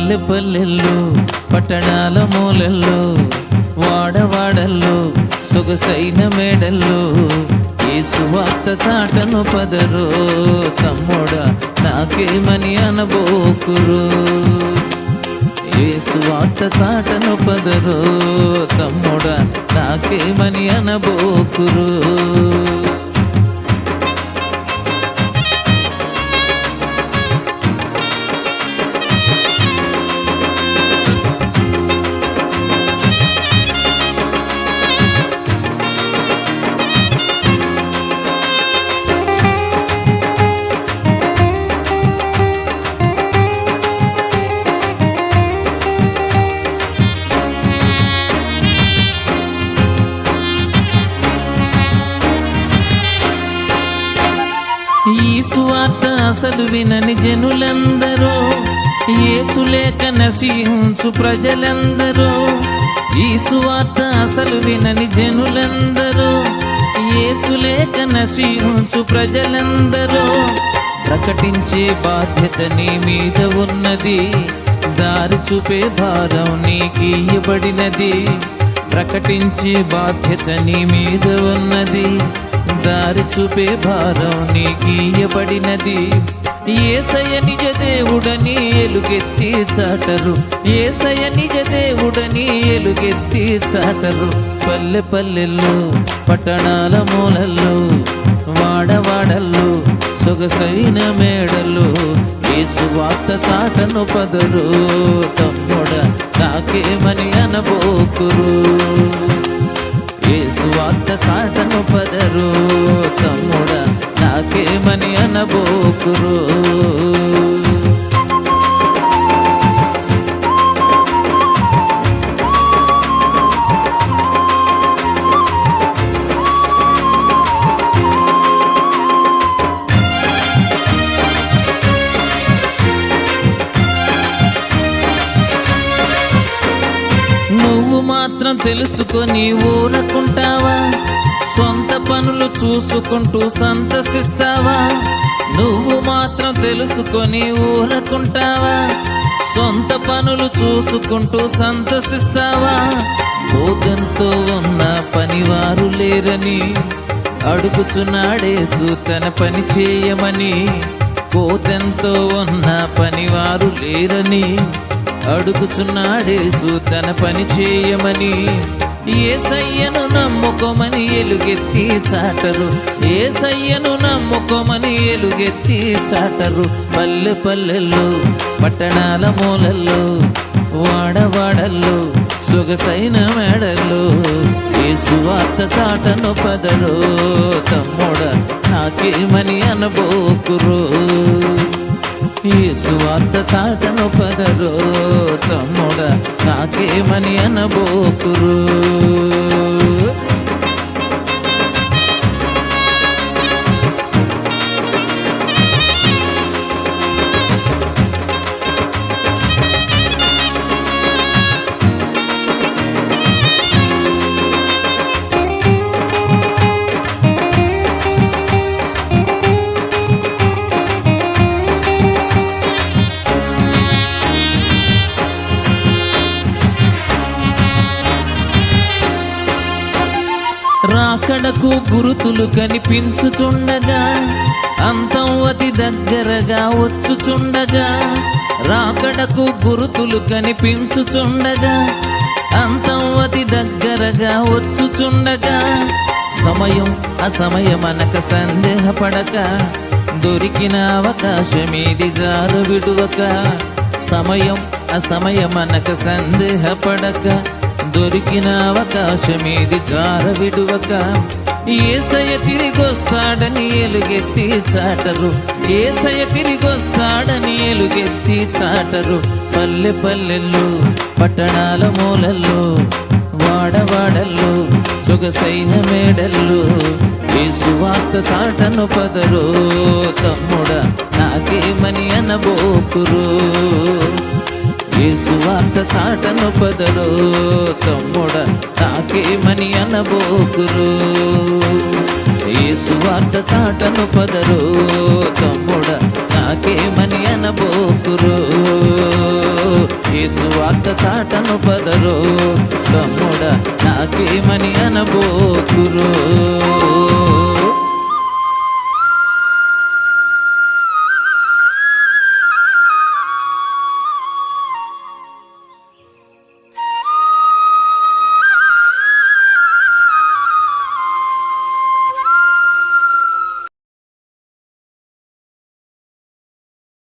పల్లె పల్లెల్లో పట్టణాల మూలల్లో వాడవాడల్లో సొగసైన మేడల్లో యేసు వార్త చాటను పదరో తమ్ముడా నాకేమని అనబోకురు. యేసు వార్త చాటను పదరో తమ్ముడా నాకేమని అనబోకురు. ఈ సువార్త అసలు వినని జనులందరూ, యేసు లేక నశించు ప్రజలందరూ. ఈ సువార్త అసలు వినని జనులందరూ, యేసు లేక నశించు ప్రజలందరూ. ప్రకటించే బాధ్యత నీ మీద ఉన్నది, దారి చూపే భారం నీకియ్యబడినది. ప్రకటించే బాధ్యత నీ మీద ఉన్నది, దారి చూపే భారం నీకియ్యబడినది. యేసయ్య నిజ దేవుడని ఎలుగెత్తి చాటరు, యేసయ్య నిజ దేవుడని ఎలుగెత్తి చాటరు. పల్లె పల్లెల్లో పట్టణాల మూలల్లో వాడవాడల్లో సొగసైన మేడల్లో యేసు వార్త చాటను పదరు తమ్ముడా నాకేమని అనబోకురు. యేసు వార్త చాటను పదరు తమ్ముడా నాకేమని అనబోకురు. నువ్వు మాత్రం తెలుసుకొని ఊరకుంటావా, సొంత పనులు చూసుకుంటూ సంతసిస్తావా? నువ్వు మాత్రం తెలుసుకొని ఊరకుంటావా, సొంత పనులు చూసుకుంటూ సంతసిస్తావా? కోతంతో ఉన్న పనివారు లేరని అడుగుచున్నాడేసు తన పని చేయమని. కోతంతో ఉన్న పనివారు లేరని అడుగుచున్నాడేసు తన పని చేయమని. యేసయ్యను నమ్ముకోమని ఎలుగెత్తి చాటరు, యేసయ్యను నమ్ముకోమని ఎలుగెత్తి చాటరు. పల్లె పల్లెల్లో పట్టణాల మూలల్లో వాడవాడల్లో సొగసైన మేడల్లో యేసు వార్త చాటను పదరో తమ్ముడా నాకేమని అనబోకురు. యేసు వార్త చాటను పదరో తమ్ముడా నాకేమని అనబోకురు. రాకడకు గురుతులు కనిపించుచుండగా, అంతం అతి దగ్గరగా వచ్చుచుండగా. రాకడకు గురుతులు కనిపించుచుండగా, అంతం అతి దగ్గరగా వచ్చుచుండగా. సమయం అసమయమనక సందేహపడక, దొరికిన అవకాశమేది జారు విడువక. సమయం అసమయమనక సందేహపడక, దొరికిన అవకాశమేది జార విడువక. యేసయ్య తిరిగొస్తాడని ఎలుగెత్తి చాటరు, యేసయ్య తిరిగొస్తాడని ఎలుగెత్తి చాటరు. పల్లె పల్లెల్లో పట్టణాల మూలల్లో వాడవాడల్లో సొగసైన మేడల్లో యేసు వార్త చాటను పదరో తమ్ముడా నాకేమని అనబోకురు. యేసు వార్త చాటను పదరో తమ్ముడా నాకేమని అనబోకురు. యేసు వార్త చాటను పదరో తమ్ముడా నాకేమని అనబోకురు. యేసు వార్త చాటను పదరో తమ్ముడా నాకేమని అనబోకురో.